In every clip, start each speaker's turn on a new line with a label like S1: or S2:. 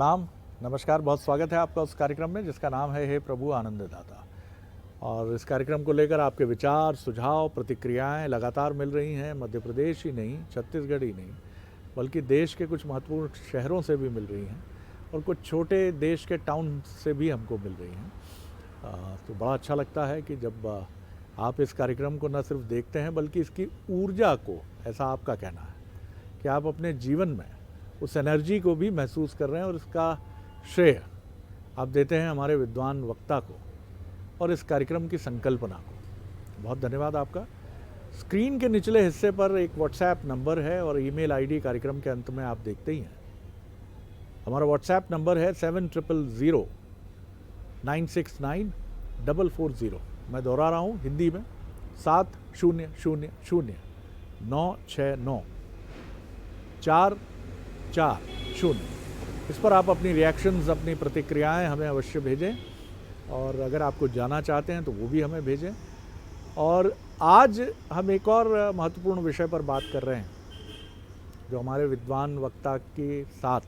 S1: प्रणाम, नमस्कार, बहुत स्वागत है आपका उस कार्यक्रम में जिसका नाम है हे प्रभु आनंददाता। और इस कार्यक्रम को लेकर आपके विचार, सुझाव, प्रतिक्रियाएं लगातार मिल रही हैं। मध्य प्रदेश ही नहीं, छत्तीसगढ़ ही नहीं, बल्कि देश के कुछ महत्वपूर्ण शहरों से भी मिल रही हैं और कुछ छोटे देश के टाउन से भी हमको मिल रही हैं। तो बड़ा अच्छा लगता है कि जब आप इस कार्यक्रम को न सिर्फ देखते हैं बल्कि इसकी ऊर्जा को, ऐसा आपका कहना है, कि आप अपने जीवन में उस एनर्जी को भी महसूस कर रहे हैं और इसका श्रेय आप देते हैं हमारे विद्वान वक्ता को और इस कार्यक्रम की संकल्पना को। बहुत धन्यवाद आपका। स्क्रीन के निचले हिस्से पर एक व्हाट्सएप नंबर है और ईमेल आईडी कार्यक्रम के अंत में आप देखते ही हैं। हमारा व्हाट्सएप नंबर है 7000969440। मैं दोहरा रहा हूँ हिंदी में, 7000969440। इस पर आप अपनी रिएक्शंस, अपनी प्रतिक्रियाएं हमें अवश्य भेजें और अगर आपको जाना चाहते हैं तो वो भी हमें भेजें। और आज हम एक और महत्वपूर्ण विषय पर बात कर रहे हैं जो हमारे विद्वान वक्ता के साथ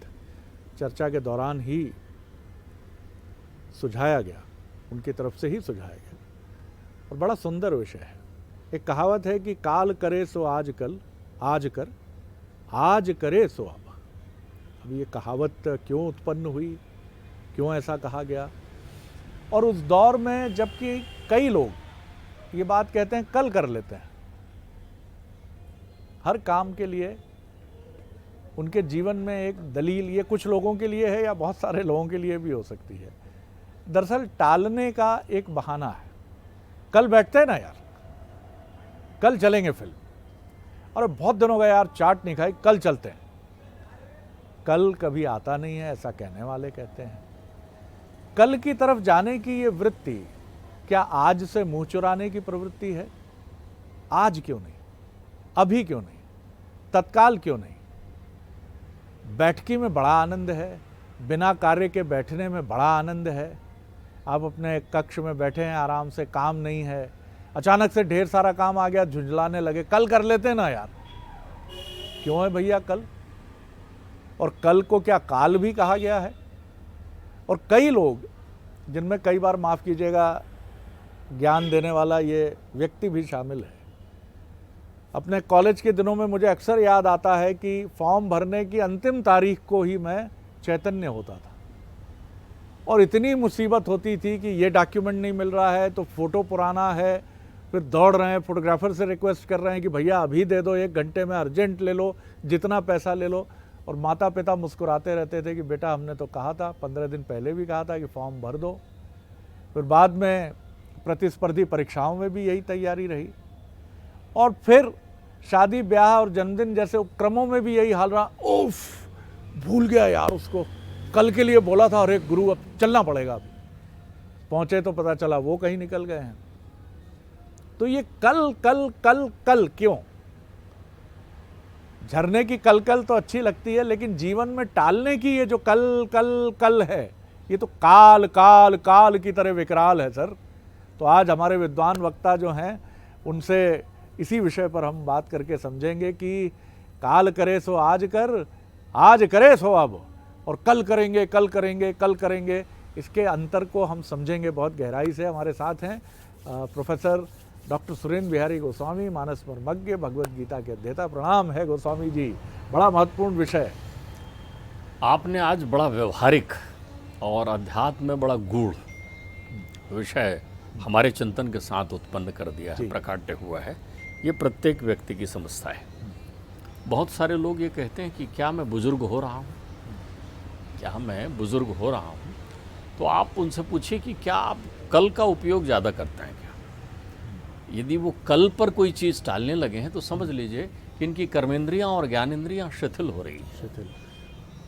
S1: चर्चा के दौरान ही सुझाया गया, उनकी तरफ से ही सुझाया गया और बड़ा सुंदर विषय है। एक कहावत है कि काल करे सो आज कल, आज कर, आज करे सो अब। अब ये कहावत क्यों उत्पन्न हुई, क्यों ऐसा कहा गया? और उस दौर में जबकि कई लोग ये बात कहते हैं कल कर लेते हैं, हर काम के लिए उनके जीवन में एक दलील ये कुछ लोगों के लिए है या बहुत सारे लोगों के लिए भी हो सकती है। दरअसल टालने का एक बहाना है। कल बैठते हैं ना यार, कल चलेंगे फिल्म, और बहुत दिनों का यार चाट नहीं खाई, कल चलते हैं। कल कभी आता नहीं है, ऐसा कहने वाले कहते हैं। कल की तरफ जाने की ये वृत्ति क्या आज से मुंह चुराने की प्रवृत्ति है? आज क्यों नहीं, अभी क्यों नहीं, तत्काल क्यों नहीं? बैठकी में बड़ा आनंद है, बिना कार्य के बैठने में बड़ा आनंद है। आप अपने कक्ष में बैठे हैं, आराम से, काम नहीं है, अचानक से ढेर सारा काम आ गया, झुंझलाने लगे, कल कर लेते ना यार। क्यों है भैया कल? और कल को क्या काल भी कहा गया है? और कई लोग, जिनमें कई बार माफ़ कीजिएगा ज्ञान देने वाला ये व्यक्ति भी शामिल है। अपने कॉलेज के दिनों में मुझे अक्सर याद आता है कि फॉर्म भरने की अंतिम तारीख को ही मैं चैतन्य होता था और इतनी मुसीबत होती थी कि ये डॉक्यूमेंट नहीं मिल रहा है तो फ़ोटो पुराना है, फिर दौड़ रहे हैं, फोटोग्राफर से रिक्वेस्ट कर रहे हैं कि भैया अभी दे दो, 1 घंटे में अर्जेंट ले लो, जितना पैसा ले लो। और माता पिता मुस्कुराते रहते थे कि बेटा हमने तो कहा था, 15 दिन पहले भी कहा था कि फॉर्म भर दो। फिर बाद में प्रतिस्पर्धी परीक्षाओं में भी यही तैयारी रही और फिर शादी ब्याह और जन्मदिन जैसे उपक्रमों में भी यही हाल रहा। उफ, भूल गया यार उसको, कल के लिए बोला था, अरे गुरु अब चलना पड़ेगा। अभी पहुंचे तो पता चला वो कहीं निकल गए हैं। तो ये कल कल कल कल क्यों? झरने की कल कल तो अच्छी लगती है, लेकिन जीवन में टालने की ये जो कल कल कल है, ये तो काल काल काल की तरह विकराल है सर। तो आज हमारे विद्वान वक्ता जो हैं उनसे इसी विषय पर हम बात करके समझेंगे कि काल करे सो आज कर, आज करे सो अब, और कल करेंगे कल करेंगे कल करेंगे, इसके अंतर को हम समझेंगे बहुत गहराई से। हमारे साथ हैं प्रोफेसर डॉक्टर सुरेंद्र बिहारी गोस्वामी, मानस मर्मज्ञ, भगवद गीता के अध्येता। प्रणाम है गोस्वामी जी, बड़ा महत्वपूर्ण विषय।
S2: आपने आज बड़ा व्यवहारिक और अध्यात्म में बड़ा गूढ़ विषय हमारे चिंतन के साथ उत्पन्न कर दिया है, प्रकाट्य हुआ है। ये प्रत्येक व्यक्ति की समस्या है। बहुत सारे लोग ये कहते हैं कि क्या मैं बुजुर्ग हो रहा हूँ, क्या मैं बुजुर्ग हो रहा हूँ? तो आप उनसे पूछिए कि क्या आप कल का उपयोग ज़्यादा करते हैं क्या? यदि वो कल पर कोई चीज़ टालने लगे हैं तो समझ लीजिए कि इनकी कर्मेंद्रियाँ और ज्ञानेंद्रियाँ शिथिल हो रही हैं।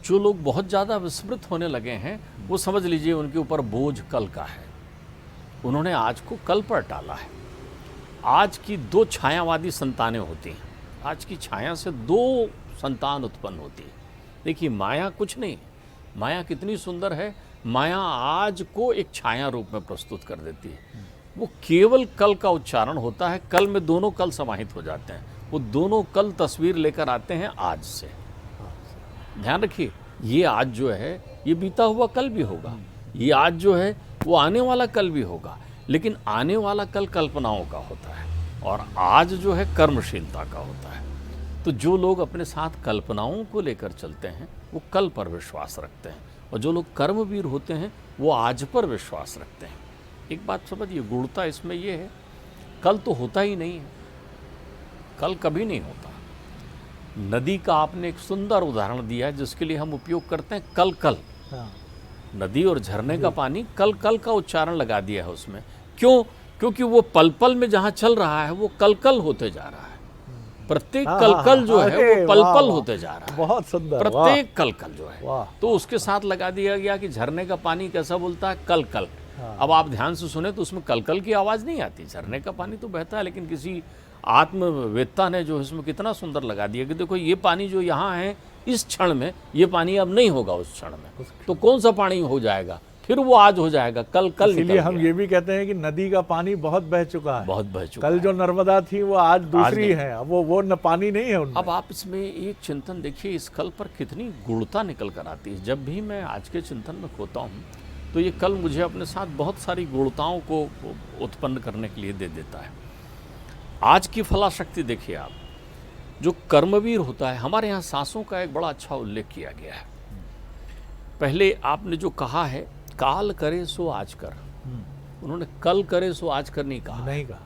S2: जो लोग बहुत ज़्यादा विस्मृत होने लगे हैं वो समझ लीजिए उनके ऊपर बोझ कल का है, उन्होंने आज को कल पर टाला है। आज की 2 छायावादी संतानें होती हैं, आज की छाया से 2 संतान उत्पन्न होती है। देखिए माया कुछ नहीं, माया कितनी सुंदर है। माया आज को एक छाया रूप में प्रस्तुत कर देती है। वो केवल कल का उच्चारण होता है, कल में दोनों कल समाहित हो जाते हैं। वो दोनों कल तस्वीर लेकर आते हैं आज से। ध्यान रखिए, ये आज जो है ये बीता हुआ कल भी होगा, ये आज जो है वो आने वाला कल भी होगा, लेकिन आने वाला कल कल्पनाओं का होता है और आज जो है कर्मशीलता का होता है। तो जो लोग अपने साथ कल्पनाओं को लेकर चलते हैं वो कल पर विश्वास रखते हैं, और जो लोग कर्मवीर होते हैं वो आज पर विश्वास रखते हैं। एक बात समझिए, गूढ़ता इसमें ये है, कल तो होता ही नहीं है, कल कभी नहीं होता। नदी का आपने एक सुंदर उदाहरण दिया है जिसके लिए हम उपयोग करते हैं कल कल।
S1: हाँ।
S2: नदी और झरने का पानी कल कल का उच्चारण लगा दिया है उसमें। क्यों? क्योंकि वो पल पल में जहाँ चल रहा है वो कल कल होते जा रहा है। प्रत्येक कल कल जो है वो पल पल होते जा रहा है।
S1: बहुत सुंदर।
S2: प्रत्येक कल कल जो है,
S1: वाह।
S2: तो उसके साथ लगा दिया गया कि झरने का पानी कैसा बोलता है, कल कल। अब आप ध्यान से सुने तो उसमें कल कल की आवाज़ नहीं आती, झरने का पानी तो बहता है, लेकिन किसी आत्मवेत्ता ने जो इसमें कितना सुंदर लगा दिया कि देखो ये पानी जो यहाँ है इस क्षण में, ये पानी अब नहीं होगा उस क्षण में, तो कौन सा पानी हो जाएगा, फिर वो आज हो जाएगा, कल कल।
S1: इसलिए हम ये भी कहते हैं कि नदी का पानी बहुत बह चुका है,
S2: बहुत बह चुका
S1: कल
S2: है।
S1: जो नर्मदा थी वो आज दूसरी है, अब वो न पानी नहीं है उनमें।
S2: अब आप इसमें एक चिंतन देखिए, इस कल पर कितनी गूढ़ता निकल कर आती है। जब भी मैं आज के चिंतन में खोता हूँ तो ये कल मुझे अपने साथ बहुत सारी गूढ़ताओं को उत्पन्न करने के लिए दे देता है। आज की फलाशक्ति देखिए आप, जो कर्मवीर होता है, हमारे यहाँ सांसों का एक बड़ा अच्छा उल्लेख किया गया है। पहले आपने जो कहा है काल करे सो आज कर, उन्होंने कल करे सो आज कर नहीं कहा,
S1: नहीं कहा,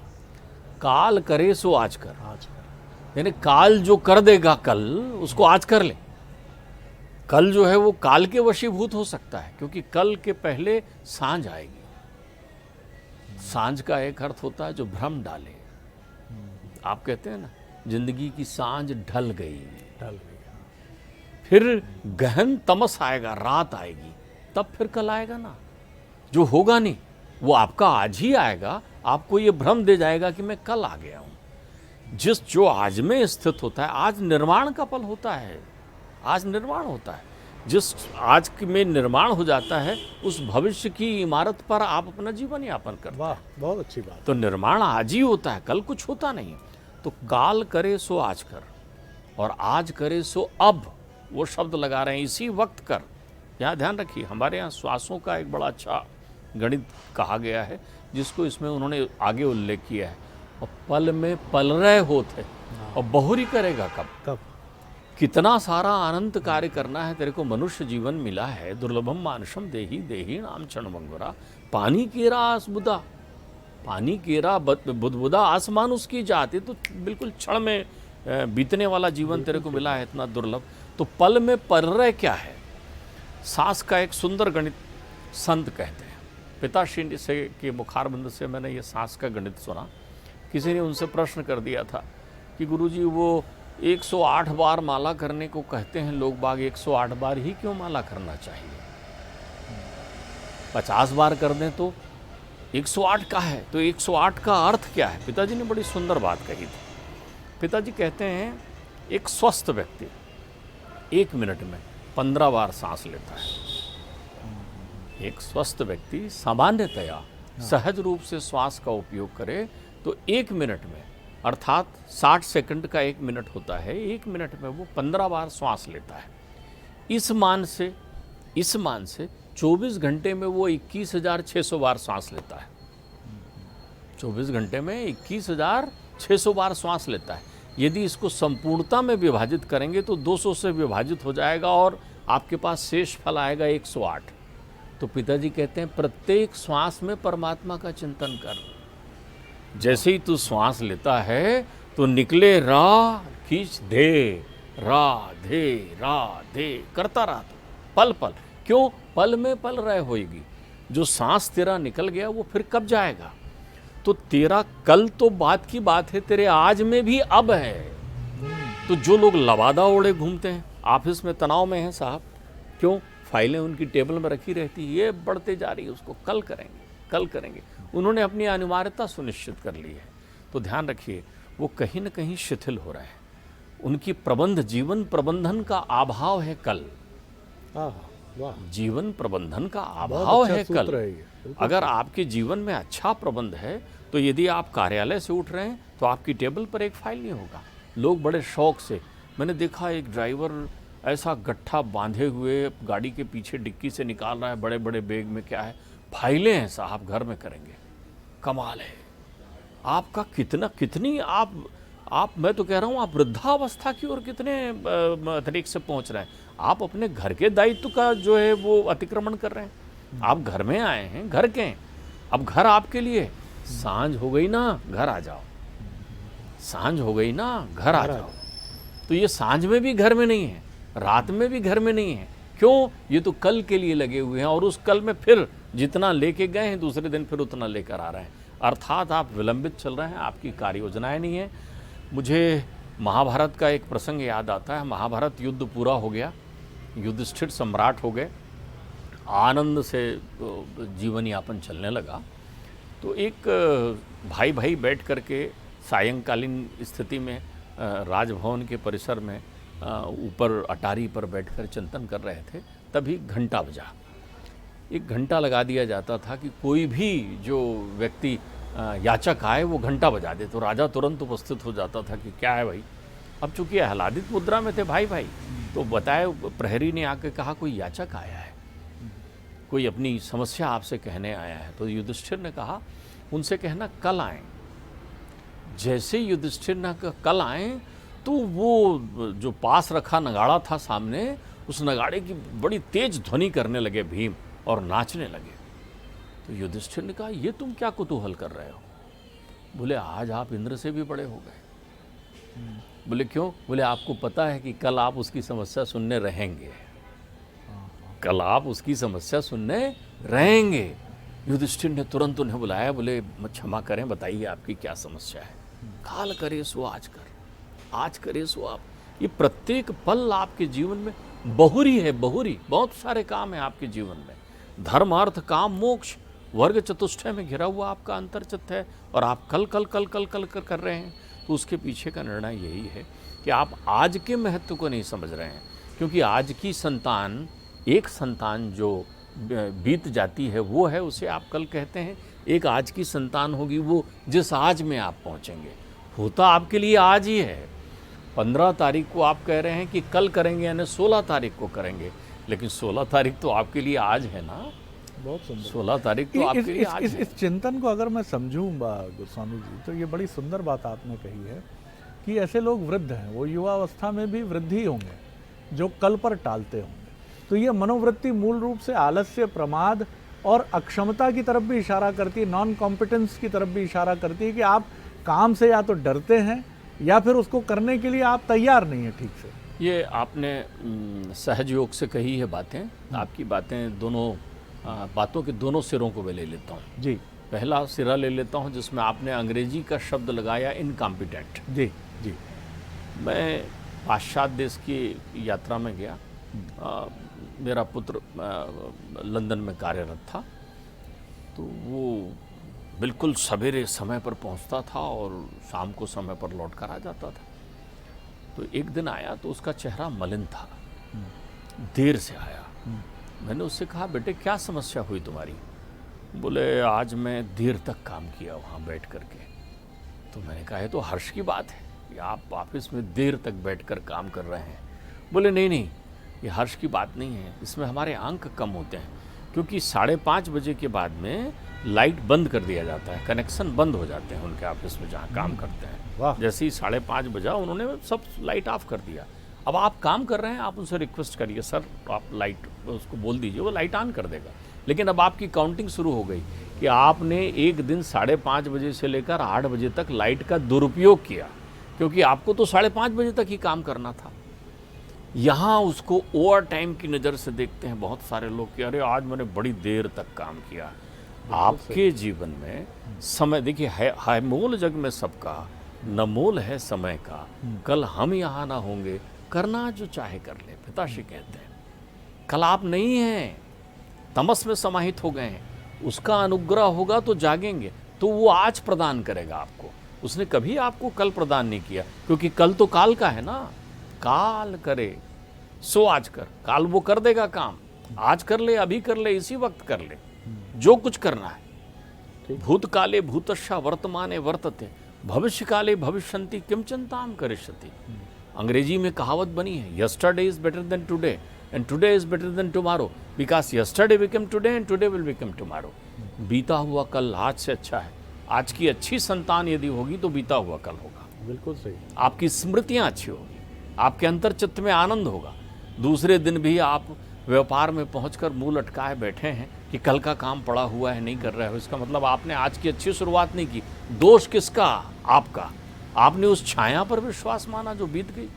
S2: काल करे सो आज कर।
S1: आज कर,
S2: यानी काल जो कर देगा कल, उसको आज कर ले। कल जो है वो काल के वशीभूत हो सकता है, क्योंकि कल के पहले सांझ आएगी। सांझ का एक अर्थ होता है जो भ्रम डाले। आप कहते हैं ना, जिंदगी की सांझ ढल गई,
S1: ढल गई।
S2: फिर गहन तमस आएगा, रात आएगी, तब फिर कल आएगा ना। जो होगा नहीं वो आपका आज ही आएगा, आपको ये भ्रम दे जाएगा कि मैं कल आ गया हूं। जो आज में स्थित होता है, आज निर्माण का पल होता है, आज निर्माण होता है। जिस आज में निर्माण हो जाता है, उस भविष्य की इमारत पर आप अपना जीवन यापन करते हैं।
S1: वाह, बहुत अच्छी बात।
S2: तो निर्माण आज ही होता है, कल कुछ होता नहीं। तो काल करे सो आज कर, और आज करे सो अब, वो शब्द लगा रहे हैं, इसी वक्त कर। यहाँ ध्यान रखिए, हमारे यहाँ श्वासों का एक बड़ा अच्छा गणित कहा गया है, जिसको इसमें उन्होंने आगे उल्लेख किया है। और पल में पल रहे होते, और बहुरी करेगा कब
S1: कब।
S2: कितना सारा अनंत कार्य करना है तेरे को, मनुष्य जीवन मिला है, दुर्लभम मानुषम देही देही नाम क्षण मंगुरा। पानी केरा आसबुदा, पानी केरा बुदबुदा आसमान उसकी जाती, तो बिल्कुल क्षण में बीतने वाला जीवन तेरे को मिला है, इतना दुर्लभ। तो पल में पल रहे क्या है, सांस का एक सुंदर गणित संत कहते हैं। पिताश्री से के मुखारबिंद से मैंने ये सांस का गणित सुना। किसी ने उनसे प्रश्न कर दिया था कि गुरुजी वो 108 बार माला करने को कहते हैं लोग बाग, 108 बार ही क्यों माला करना चाहिए? 50 बार कर दें तो 108 का है, तो 108 का अर्थ क्या है? पिताजी ने बड़ी सुंदर बात कही थी। पिताजी कहते हैं एक स्वस्थ व्यक्ति 1 मिनट में 15 बार सांस लेता है। एक स्वस्थ व्यक्ति सामान्यतया सहज रूप से श्वास का उपयोग करे तो 1 मिनट में, अर्थात 60 सेकंड का 1 मिनट होता है, 1 मिनट में वो 15 बार श्वास लेता है। इस मान से 24 घंटे में वो 21,600 बार श्वास लेता है। 24 घंटे में 21,600 बार श्वास लेता है। यदि इसको संपूर्णता में विभाजित करेंगे तो 200 से विभाजित हो जाएगा और आपके पास शेष फल आएगा 108। तो पिताजी कहते हैं प्रत्येक श्वास में परमात्मा का चिंतन कर। जैसे ही तू श्वास लेता है तो निकले रा खींच दे, राधे राधे करता रहा पल पल। क्यों? पल में पल रहे होएगी। जो सांस तेरा निकल गया वो फिर कब जाएगा? तो तेरा कल तो बात की बात है, तेरे आज में भी अब है। तो जो लोग लबादा ओढ़े घूमते हैं, ऑफिस में तनाव में हैं साहब, क्यों? फाइलें उनकी टेबल में रखी रहती, ये बढ़ते जा रही है, उसको कल करेंगे कल करेंगे। उन्होंने अपनी अनिवार्यता सुनिश्चित कर ली है। तो ध्यान रखिए, वो कहीं न कहीं शिथिल हो रहे हैं। उनकी जीवन प्रबंधन का अभाव है कल। जीवन प्रबंधन का अभाव है कल। अगर आपके जीवन में अच्छा प्रबंध है तो यदि आप कार्यालय से उठ रहे हैं तो आपकी टेबल पर एक फाइल नहीं होगा। लोग बड़े शौक से, मैंने देखा एक ड्राइवर ऐसा गट्ठा बांधे हुए गाड़ी के पीछे डिक्की से निकाल रहा है, बड़े बड़े बैग में क्या है, फाइलें हैं साहब, घर में करेंगे। कमाल है आपका, कितनी आप मैं तो कह रहा हूँ आप वृद्धावस्था की ओर कितने तरीके से पहुँच रहे हैं। आप अपने घर के दायित्व का जो है वो अतिक्रमण कर रहे हैं। आप घर में आए हैं, घर के हैं, अब घर आपके लिए, सांझ हो गई ना घर आ जाओ, सांझ हो गई ना घर आ जाओ। तो ये सांझ में भी घर में नहीं है, रात में भी घर में नहीं है। क्यों? ये तो कल के लिए लगे हुए हैं, और उस कल में फिर जितना लेके गए हैं दूसरे दिन फिर उतना लेकर आ रहे हैं। अर्थात आप विलंबित चल रहे हैं, आपकी कार्य योजनाएं नहीं है। मुझे महाभारत का एक प्रसंग याद आता है। महाभारत युद्ध पूरा हो गया, युधिष्ठिर सम्राट हो गए, आनंद से जीवन यापन चलने लगा। तो एक भाई भाई बैठ करके सायंकालीन स्थिति में राजभवन के परिसर में ऊपर अटारी पर बैठकर चिंतन कर रहे थे। तभी घंटा बजा। एक घंटा लगा दिया जाता था कि कोई भी जो व्यक्ति याचक आए वो घंटा बजा दे, तो राजा तुरंत उपस्थित हो जाता था कि क्या है भाई। अब चूंकि आह्लादित मुद्रा में थे भाई भाई, तो बताए प्रहरी ने आके कहा कोई याचक आया है, कोई अपनी समस्या आपसे कहने आया है। तो युधिष्ठिर ने कहा उनसे कहना कल आए। जैसे युधिष्ठिर ने कहा कल आए, तो वो जो पास रखा नगाड़ा था सामने, उस नगाड़े की बड़ी तेज ध्वनि करने लगे भीम और नाचने लगे। तो युधिष्ठिर ने कहा ये तुम क्या कुतूहल कर रहे हो? बोले आज आप इंद्र से भी बड़े हो गए। बोले क्यों? बोले आपको पता है कि कल आप उसकी समस्या सुनने रहेंगे, कल आप उसकी समस्या सुनने रहेंगे। युधिष्ठिर ने तुरंत उन्हें बुलाया, बोले क्षमा करें, बताइए आपकी क्या समस्या है। काल करे सो आज कर, आज करे सो आप। ये प्रत्येक पल आपके जीवन में बहुरी है, बहुरी। बहुत सारे काम है आपके जीवन में, धर्म अर्थ काम मोक्ष वर्ग चतुष्टय में घिरा हुआ आपका अंतर्चित्त है, और आप कल कल कल कल कल कर रहे हैं। तो उसके पीछे का निर्णय यही है कि आप आज के महत्व को नहीं समझ रहे हैं। क्योंकि आज की संतान, एक संतान जो बीत जाती है वो है, उसे आप कल कहते हैं। एक आज की संतान होगी वो जिस आज में आप पहुंचेंगे। होता आपके लिए आज ही है। 15 तारीख को आप कह रहे हैं कि कल करेंगे, यानी 16 तारीख को करेंगे, लेकिन 16 तारीख तो आपके लिए आज है ना।
S1: बहुत सुंदर।
S2: 16 तारीख तो आपके लिए आज है।
S1: इस चिंतन को अगर मैं समझूं गोस्वामी जी, तो ये बड़ी सुंदर बात आपने कही है कि ऐसे लोग वृद्ध हैं, वो युवावस्था में भी वृद्धि होंगे जो कल पर टालते होंगे। तो ये मनोवृत्ति मूल रूप से आलस्य, प्रमाद और अक्षमता की तरफ भी इशारा करती है, नॉन कॉम्पिटेंस की तरफ भी इशारा करती है कि आप काम से या तो डरते हैं या फिर उसको करने के लिए आप तैयार नहीं है ठीक से।
S2: ये आपने सहज योग से कही है बातें। आपकी बातें दोनों बातों के दोनों सिरों को मैं ले लेता हूँ जी। पहला सिरा ले लेता हूँ जिसमें आपने अंग्रेजी का शब्द लगाया इनकॉम्पिटेंट।
S1: जी जी।
S2: मैं पाश्चात्य देश की यात्रा में गया। मेरा पुत्र लंदन में कार्यरत था, तो वो बिल्कुल सवेरे समय पर पहुंचता था और शाम को समय पर लौट कर आ जाता था। तो एक दिन आया तो उसका चेहरा मलिन था, देर से आया। मैंने उससे कहा बेटे क्या समस्या हुई तुम्हारी? बोले आज मैं देर तक काम किया वहाँ बैठ कर के। तो मैंने कहा तो हर्ष की बात है कि आप ऑफिस में देर तक बैठकर काम कर रहे हैं। बोले नहीं, ये हर्ष की बात नहीं है, इसमें हमारे अंक कम होते हैं, क्योंकि 5:30 बजे के बाद में लाइट बंद कर दिया जाता है, कनेक्शन बंद हो जाते हैं उनके ऑफिस में जहाँ काम करते हैं। जैसे ही 5:30 बजा उन्होंने सब लाइट ऑफ कर दिया। अब आप काम कर रहे हैं, आप उनसे रिक्वेस्ट करिए सर आप लाइट, उसको बोल दीजिए वो लाइट ऑन कर देगा। लेकिन अब आपकी काउंटिंग शुरू हो गई कि आपने एक दिन 5:30 बजे से लेकर 8 बजे तक लाइट का दुरुपयोग किया, क्योंकि आपको तो 5:30 बजे तक ही काम करना था। यहाँ उसको ओवर टाइम की नज़र से देखते हैं बहुत सारे लोग कि अरे आज मैंने बड़ी देर तक काम किया। आपके जीवन में समय देखिए है मोल जग में सबका, न मोल है समय का, कल हम यहाँ ना होंगे, करना जो चाहे कर ले, पिताश्री कहते हैं। कल आप नहीं हैं, तमस में समाहित हो गए हैं, उसका अनुग्रह होगा तो जागेंगे, तो वो आज प्रदान करेगा आपको। उसने कभी आपको कल प्रदान नहीं किया, क्योंकि कल तो काल का है ना। काल करे सो आज कर, काल वो कर देगा काम। आज कर ले, अभी कर ले, इसी वक्त कर ले जो कुछ करना है। भूतकाले भूतस्या वर्तमाने वर्तते, भविष्य काले भविष्यन्ति किम चिंताम करिष्यति। अंग्रेजी में कहावत बनी है, yesterday is better than today and today is better than tomorrow, because yesterday become today and today will become tomorrow. बीता हुआ कल आज से अच्छा है। आज की अच्छी संतान यदि होगी तो बीता हुआ कल होगा।
S1: बिल्कुल सही।
S2: आपकी स्मृतियां अच्छी होगी, आपके अंतर्चित्त में आनंद होगा। दूसरे दिन भी आप व्यापार में पहुंचकर मुंह लटकाए बैठे हैं कि कल का काम पड़ा हुआ है, नहीं कर रहे हो, इसका मतलब आपने आज की अच्छी शुरुआत नहीं की। दोष किसका? आपका। आपने उस छाया पर विश्वास माना जो बीत गई।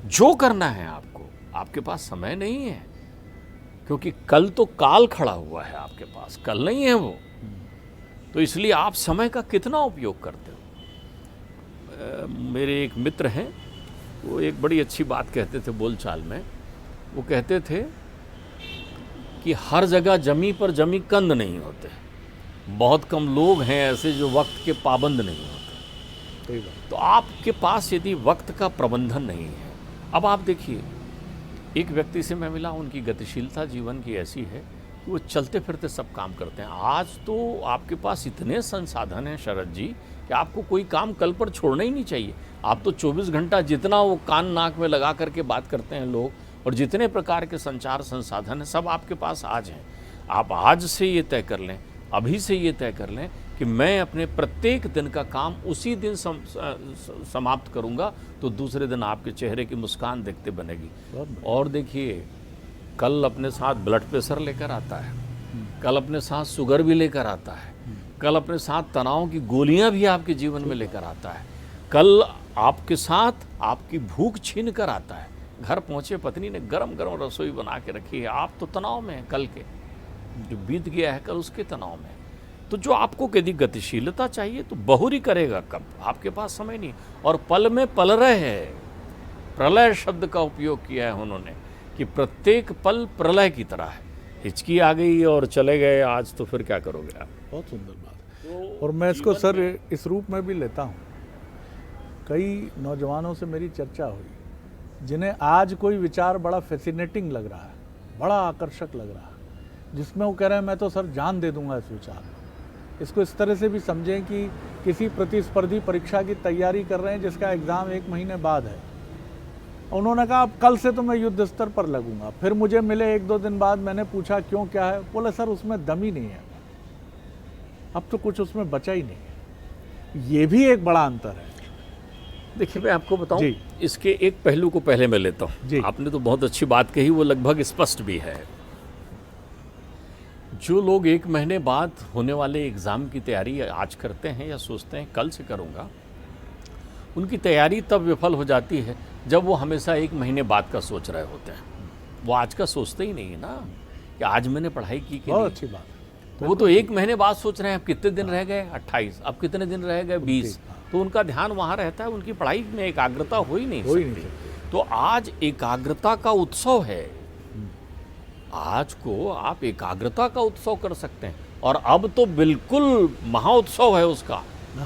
S2: जो करना है आपको, आपके पास समय नहीं है, क्योंकि कल तो काल खड़ा हुआ है आपके पास, कल नहीं है वो। तो इसलिए आप समय का कितना उपयोग करते हो। मेरे एक मित्र हैं, वो एक बड़ी अच्छी बात कहते थे बोलचाल में। वो कहते थे कि हर जगह जमी पर जमी कंद नहीं होते, बहुत कम लोग हैं ऐसे जो वक्त के पाबंद नहीं होते। तो आपके पास यदि वक्त का प्रबंधन नहीं है, अब आप देखिए, एक व्यक्ति से मैं मिला, उनकी गतिशीलता जीवन की ऐसी है कि वो चलते फिरते सब काम करते हैं। आज तो आपके पास इतने संसाधन हैं शरद जी कि आपको कोई काम कल पर छोड़ना ही नहीं चाहिए। आप तो 24 घंटा जितना वो कान नाक में लगा करके बात करते हैं लोग, और जितने प्रकार के संचार संसाधन हैं सब आपके पास आज हैं। आप आज से ये तय कर लें, अभी से ये तय कर लें कि मैं अपने प्रत्येक दिन का काम उसी दिन समाप्त करूंगा, तो दूसरे दिन आपके चेहरे की मुस्कान देखते बनेगी। और देखिए, कल अपने साथ ब्लड प्रेशर लेकर आता है, कल अपने साथ शुगर भी लेकर आता है, कल अपने साथ तनाव की गोलियां भी आपके जीवन में लेकर आता है, कल आपके साथ आपकी भूख छीन कर आता है। घर पहुंचे, पत्नी ने गरम गरम रसोई बना के रखी है, आप तो तनाव में हैं, कल के जो बीत गया है कल उसके तनाव में। तो जो आपको यदि गतिशीलता चाहिए तो बहुरी करेगा कब? आपके पास समय नहीं। और पल में पल रहे है, प्रलय शब्द का उपयोग किया है उन्होंने कि प्रत्येक पल प्रलय की तरह है। हिचकी आ गई और चले गए आज, तो फिर क्या करोगे आप?
S1: बहुत सुंदर बात है। और मैं इसको सर इस रूप में भी लेता हूँ। कई नौजवानों से मेरी चर्चा हुई जिन्हें आज कोई विचार बड़ा फैसिनेटिंग लग रहा है, बड़ा आकर्षक लग रहा है, जिसमें वो कह रहे हैं मैं तो सर जान दे दूंगा इस विचार में। इसको इस तरह से भी समझें कि किसी प्रतिस्पर्धी परीक्षा की तैयारी कर रहे हैं जिसका एग्ज़ाम 1 महीने बाद है। उन्होंने कहा अब कल से तो मैं युद्ध स्तर पर लगूंगा। फिर मुझे मिले 1-2 दिन बाद, मैंने पूछा क्यों, क्या है? बोले सर उसमें दम ही नहीं है, अब तो कुछ उसमें बचा ही नहीं है। ये भी एक बड़ा अंतर है।
S2: देखिए, मैं आपको बताऊं, इसके एक पहलू को पहले मैं लेता हूं। आपने तो बहुत अच्छी बात कही, वो लगभग स्पष्ट भी है। जो लोग 1 महीने बाद होने वाले एग्ज़ाम की तैयारी आज करते हैं या सोचते हैं कल से करूंगा, उनकी तैयारी तब विफल हो जाती है जब वो हमेशा 1 महीने बाद का सोच रहे होते हैं। वो आज का सोचते ही नहीं है ना कि आज मैंने पढ़ाई की कि
S1: बहुत अच्छी बात।
S2: तो वो तो 1 महीने बाद सोच रहे हैं अब कितने दिन रह गए, 28, अब कितने दिन रह गए, 20। तो उनका ध्यान वहाँ रहता है, उनकी पढ़ाई में एकाग्रता हो ही नहीं सकती। तो आज एकाग्रता का उत्सव है। आज को आप एकाग्रता का उत्सव कर सकते हैं, और अब तो बिल्कुल महाउत्सव है उसका।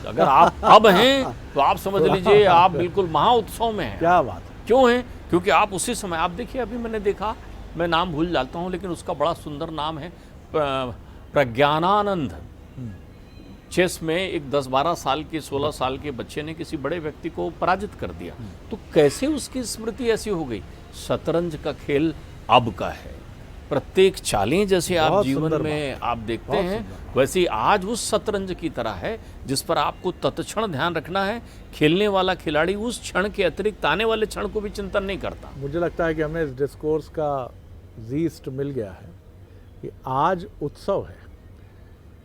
S2: अगर आप अब हैं तो आप समझ लीजिए आप बिल्कुल महाउत्सव में हैं।
S1: क्या बात है।
S2: क्यों है? क्योंकि आप उसी समय, आप देखिए, अभी मैंने देखा, मैं नाम भूल जाता हूँ लेकिन उसका बड़ा सुंदर नाम है, प्रज्ञानानंद। चेस में एक 10-12 साल के, 16 साल के बच्चे ने किसी बड़े व्यक्ति को पराजित कर दिया। तो कैसे उसकी स्मृति ऐसी हो गई? शतरंज का खेल अब का है। प्रत्येक चालें जैसे आप जीवन में आप देखते हैं, वैसे आज उस शतरंज की तरह है जिस पर आपको तत्क्षण ध्यान रखना है। खेलने वाला खिलाड़ी उस क्षण के अतिरिक्त आने वाले क्षण को भी चिंतन नहीं करता।
S1: मुझे लगता है कि हमें इस डिस्कोर्स का जीस्ट मिल गया है कि आज उत्सव है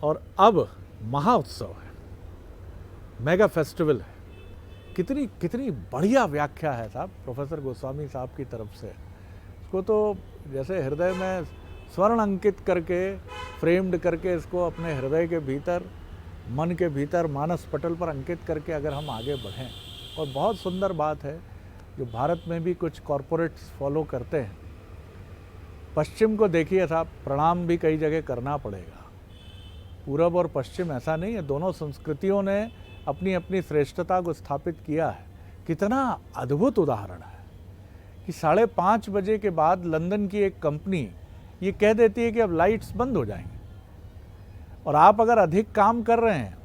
S1: और अब महाउत्सव है, मेगा फेस्टिवल है। कितनी कितनी बढ़िया व्याख्या है साहब प्रोफेसर गोस्वामी साहब की तरफ से। इसको तो जैसे हृदय में स्वर्ण अंकित करके, फ्रेम्ड करके, इसको अपने हृदय के भीतर, मन के भीतर, मानस पटल पर अंकित करके अगर हम आगे बढ़ें। और बहुत सुंदर बात है जो भारत में भी कुछ कॉरपोरेट्स फॉलो करते हैं। पश्चिम को देखिए साहब, प्रणाम भी कई जगह करना पड़ेगा। पूरब और पश्चिम ऐसा नहीं है, दोनों संस्कृतियों ने अपनी अपनी श्रेष्ठता को स्थापित किया है। कितना अद्भुत उदाहरण है कि 5:30 बजे के बाद लंदन की एक कंपनी ये कह देती है कि अब लाइट्स बंद हो जाएंगी, और आप अगर अधिक काम कर रहे हैं,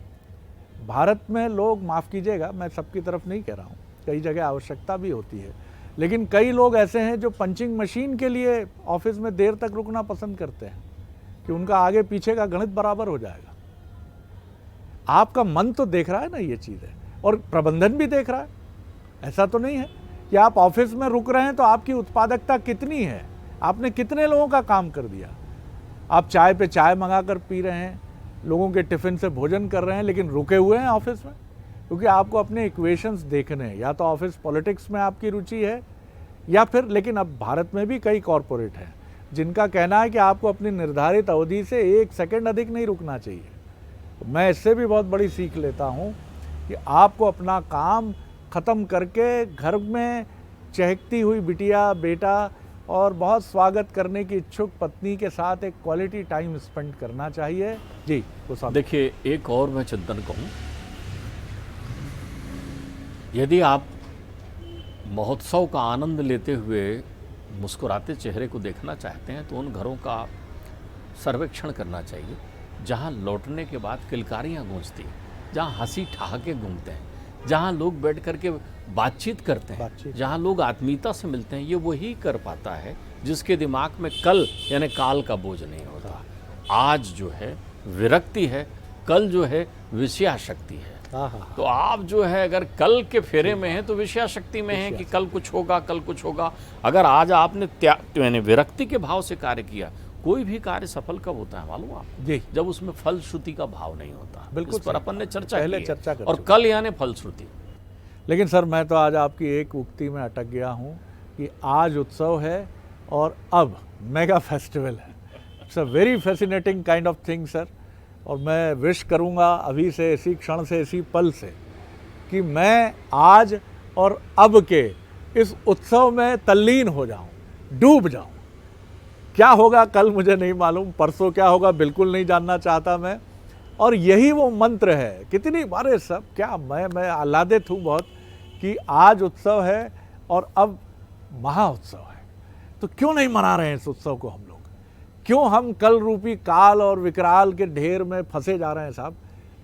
S1: भारत में लोग, माफ़ कीजिएगा मैं सबकी तरफ नहीं कह रहा हूँ, कई जगह आवश्यकता भी होती है, लेकिन कई लोग ऐसे हैं जो पंचिंग मशीन के लिए ऑफिस में देर तक रुकना पसंद करते हैं कि उनका आगे पीछे का गणित बराबर हो जाएगा। आपका मन तो देख रहा है ना ये चीज़ें, और प्रबंधन भी देख रहा है। ऐसा तो नहीं है कि आप ऑफिस में रुक रहे हैं तो आपकी उत्पादकता कितनी है, आपने कितने लोगों का काम कर दिया। आप चाय पे चाय मंगा कर पी रहे हैं, लोगों के टिफ़िन से भोजन कर रहे हैं, लेकिन रुके हुए हैं ऑफिस में, क्योंकि आपको अपने इक्वेशंस देखने हैं। या तो ऑफिस पॉलिटिक्स में आपकी रुचि है, या फिर, लेकिन अब भारत में भी कई कॉरपोरेट हैं जिनका कहना है कि आपको अपनी निर्धारित अवधि से 1 सेकंड अधिक नहीं रुकना चाहिए। मैं इससे भी बहुत बड़ी सीख लेता हूँ कि आपको अपना काम ख़त्म करके घर में चहकती हुई बिटिया, बेटा और बहुत स्वागत करने की इच्छुक पत्नी के साथ एक क्वालिटी टाइम स्पेंड करना चाहिए। जी,
S2: देखिए, एक और मैं चिंतन कहूँ, यदि आप महोत्सव का आनंद लेते हुए मुस्कुराते चेहरे को देखना चाहते हैं तो उन घरों का सर्वेक्षण करना चाहिए जहां लौटने के बाद किलकारियां गूंजती हैं, जहां हंसी ठहाके घूमते हैं, जहां लोग बैठ करके बातचीत करते हैं, जहां लोग आत्मीयता से मिलते हैं। ये वही कर पाता है जिसके दिमाग में कल यानी काल का बोझ नहीं होता। आज जो है विरक्ति है, कल जो है विषयाशक्ति है। तो आप जो है अगर कल के फेरे में हैं तो विषयाशक्ति में हैं कि कल कुछ होगा, कल कुछ होगा। अगर आज आपने यानी विरक्ति के भाव से कार्य किया, कोई भी कार्य सफल कब होता है मालूम आपको?
S1: जी,
S2: जब उसमें फलश्रुति का भाव नहीं होता।
S1: बिल्कुल,
S2: इस पर अपन ने
S1: पहले चर्चा कर
S2: और कल यानी फलश्रुति।
S1: लेकिन सर, मैं तो आज आपकी एक उक्ति में अटक गया हूँ कि आज उत्सव है और अब मेगा फेस्टिवल है। It's a very fascinating kind of thing sir. और मैं विश करूँगा अभी से, इसी क्षण से, इसी पल से, कि मैं आज और अब के इस उत्सव में तल्लीन हो जाऊँ, डूब जाऊँ। क्या होगा कल मुझे नहीं मालूम, परसों क्या होगा बिल्कुल नहीं जानना चाहता मैं। और यही वो मंत्र है। कितनी बार सब क्या मैं आह्लादित हूँ बहुत कि आज उत्सव है और अब महाउत्सव है। तो क्यों नहीं मना रहे हैं इस उत्सव को हम लोग? क्यों हम कल रूपी काल और विकराल के ढेर में फंसे जा रहे हैं साहब?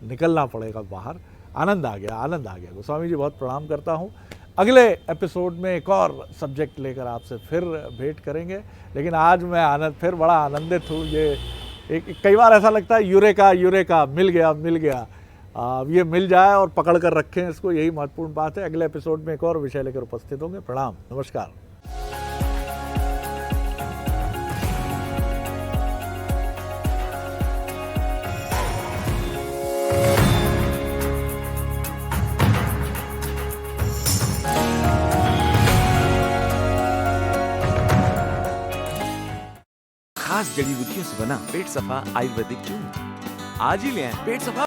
S1: निकलना पड़ेगा बाहर। आनंद आ गया, आनंद आ गया। गोस्वामी जी, बहुत प्रणाम करता हूँ। अगले एपिसोड में एक और सब्जेक्ट लेकर आपसे फिर भेंट करेंगे, लेकिन आज मैं फिर बड़ा आनंदित हूँ। ये कई बार ऐसा लगता है यूरेका मिल गया। अब ये मिल जाए और पकड़ कर रखें इसको, यही महत्वपूर्ण बात है। अगले एपिसोड में एक और विषय लेकर उपस्थित होंगे। प्रणाम, नमस्कार।
S3: खास जड़ी बूटियों से बना पेट सफा आयुर्वेदिक चूर्ण आज ही ले आएं। पेट सफा